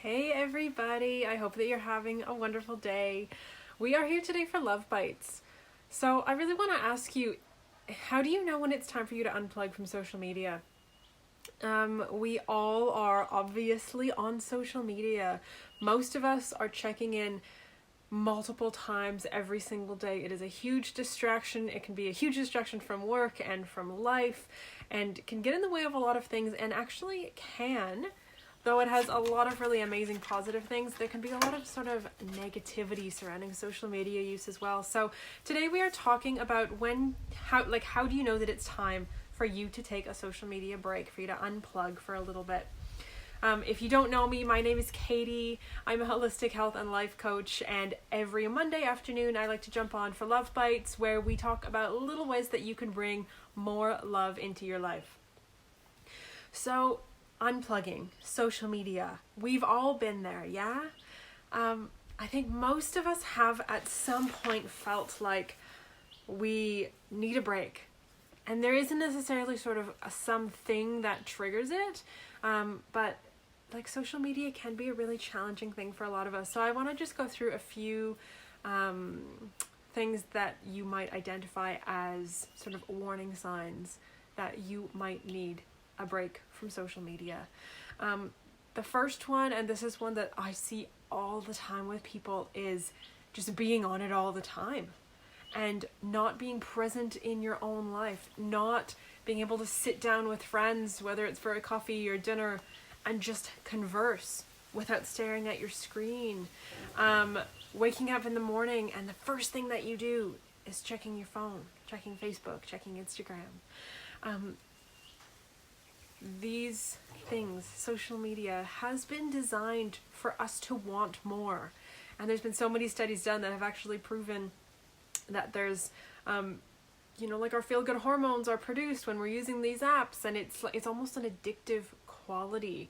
Hey everybody, I hope that you're having a wonderful day. We are here today for Love Bites. So I really want to ask you, how do you know when it's time for you to unplug from social media? We all are obviously on social media. Most of us are checking in multiple times every single day. It is a huge distraction. It can be a huge distraction from work and from life, and can get in the way of a lot of things, and actually it can. Though it has a lot of really amazing positive things, there can be a lot of sort of negativity surrounding social media use as well. So today we are talking about how do you know that it's time for you to take a social media break, for you to unplug for a little bit. If you don't know me, my name is Katie. I'm a holistic health and life coach, and every Monday afternoon I like to jump on for Love Bites, where we talk about little ways that you can bring more love into your life. So unplugging, social media, we've all been there, yeah? I think most of us have at some point felt like we need a break. And there isn't necessarily sort of something that triggers it, but like social media can be a really challenging thing for a lot of us. So I want to just go through a few things that you might identify as sort of warning signs that you might need a break from social media. The first one, and this is one that I see all the time with people, is just being on it all the time and not being present in your own life, not being able to sit down with friends, whether it's for a coffee or dinner, and just converse without staring at your screen. Waking up in the morning and the first thing that you do is checking your phone, checking Facebook, checking Instagram. These things, social media, has been designed for us to want more. And there's been so many studies done that have actually proven that there's, like our feel-good hormones are produced when we're using these apps, and it's almost an addictive quality.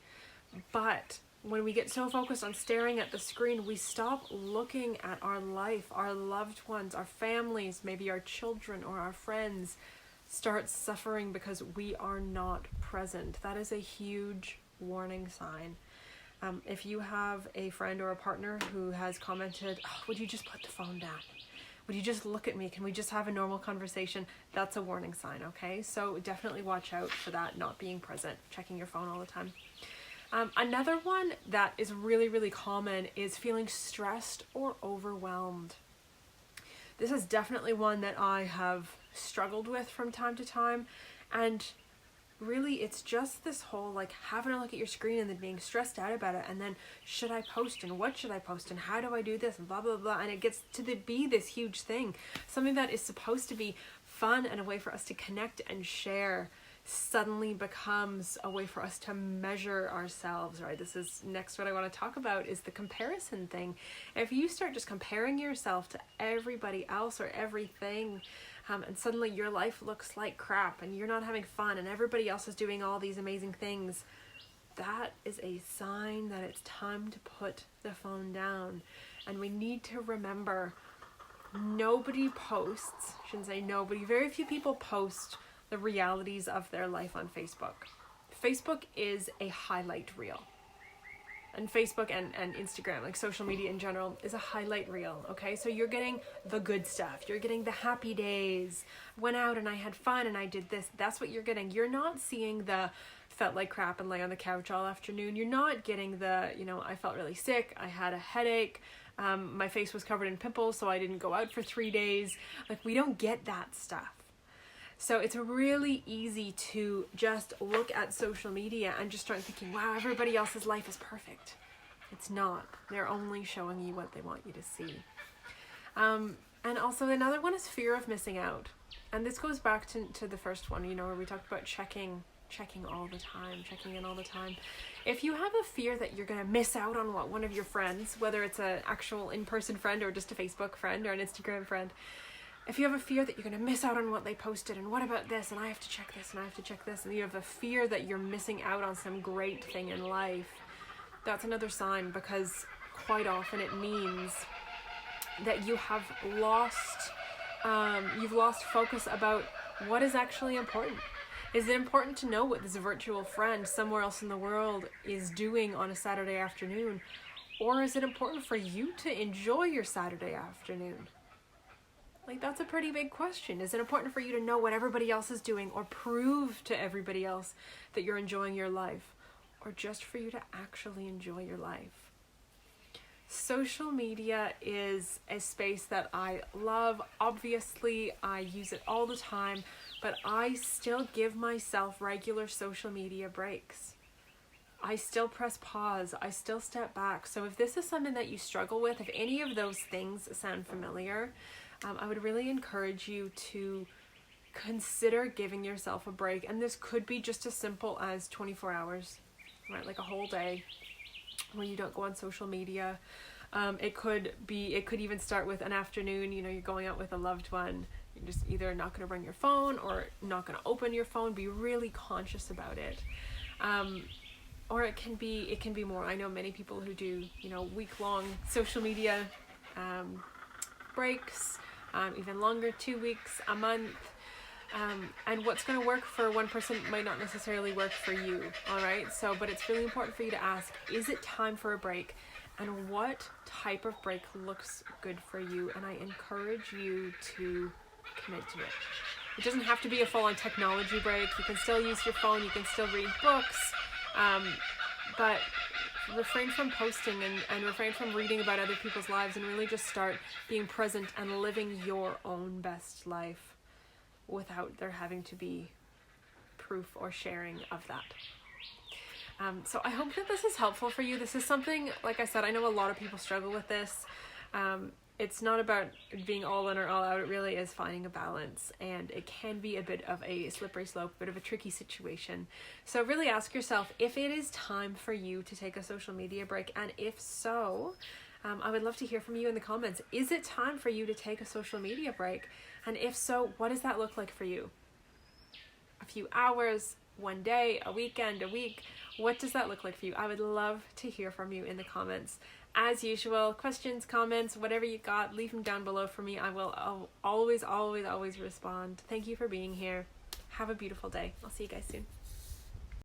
But when we get so focused on staring at the screen, we stop looking at our life, our loved ones, our families, maybe our children or our friends start suffering because we are not present. That is a huge warning sign. If you have a friend or a partner who has commented, would you just put the phone down? Would you just look at me? Can we just have a normal conversation? That's a warning sign, okay? So definitely watch out for that, not being present, checking your phone all the time. Another one that is really, really common is feeling stressed or overwhelmed. This is definitely one that I have struggled with from time to time, and really it's just this whole having a look at your screen and then being stressed out about it, and then should I post, and what should I post, and how do I do this, and blah blah blah, and it gets to be this huge thing, something that is supposed to be fun and a way for us to connect and share suddenly becomes a way for us to measure ourselves, right? This is next what I want to talk about, is the comparison thing. If you start just comparing yourself to everybody else or everything, and suddenly your life looks like crap and you're not having fun and everybody else is doing all these amazing things, that is a sign that it's time to put the phone down. And we need to remember, nobody posts, shouldn't say nobody, very few people post the realities of their life on Facebook. Facebook is a highlight reel. And Facebook and Instagram, like social media in general, is a highlight reel, okay? So you're getting the good stuff. You're getting the happy days. Went out and I had fun and I did this. That's what you're getting. You're not seeing the felt like crap and lay on the couch all afternoon. You're not getting the, I felt really sick. I had a headache. My face was covered in pimples, so I didn't go out for 3 days. We don't get that stuff. So it's really easy to just look at social media and just start thinking, wow, everybody else's life is perfect. It's not. They're only showing you what they want you to see. And also another one is fear of missing out. And this goes back to the first one, where we talked about checking all the time, checking in all the time. If you have a fear that you're going to miss out on what one of your friends, whether it's an actual in-person friend or just a Facebook friend or an Instagram friend, if you have a fear that you're going to miss out on what they posted, and what about this, and I have to check this, and I have to check this, and you have a fear that you're missing out on some great thing in life, that's another sign, because quite often it means that you have lost focus about what is actually important. Is it important to know what this virtual friend somewhere else in the world is doing on a Saturday afternoon? Or is it important for you to enjoy your Saturday afternoon? Like, that's a pretty big question. Is it important for you to know what everybody else is doing or prove to everybody else that you're enjoying your life? Or just for you to actually enjoy your life? Social media is a space that I love. Obviously, I use it all the time, but I still give myself regular social media breaks. I still press pause. I still step back. So if this is something that you struggle with, if any of those things sound familiar, I would really encourage you to consider giving yourself a break. And this could be just as simple as 24 hours, right? Like a whole day where you don't go on social media. It could even start with an afternoon, you're going out with a loved one. You're just either not going to bring your phone or not going to open your phone. Be really conscious about it. Or it can be more. I know many people who do, week-long social media breaks, even longer, 2 weeks, a month. And what's going to work for one person might not necessarily work for you, all right? But it's really important for you to ask, is it time for a break? And what type of break looks good for you? And I encourage you to commit to it. It doesn't have to be a full-on technology break. You can still use your phone. You can still read books. But refrain from posting and refrain from reading about other people's lives, and really just start being present and living your own best life without there having to be proof or sharing of that. So I hope that this is helpful for you. This is something, like I said, I know a lot of people struggle with this. It's not about being all in or all out. It really is finding a balance, and it can be a bit of a slippery slope, a bit of a tricky situation. So really ask yourself if it is time for you to take a social media break, and if so, I would love to hear from you in the comments. Is it time for you to take a social media break? And if so, what does that look like for you? A few hours, one day, a weekend, a week? What does that look like for you? I would love to hear from you in the comments. As usual, questions, comments, whatever you got, leave them down below for me. I will always respond. Thank you for being here. Have a beautiful day. I'll see you guys soon.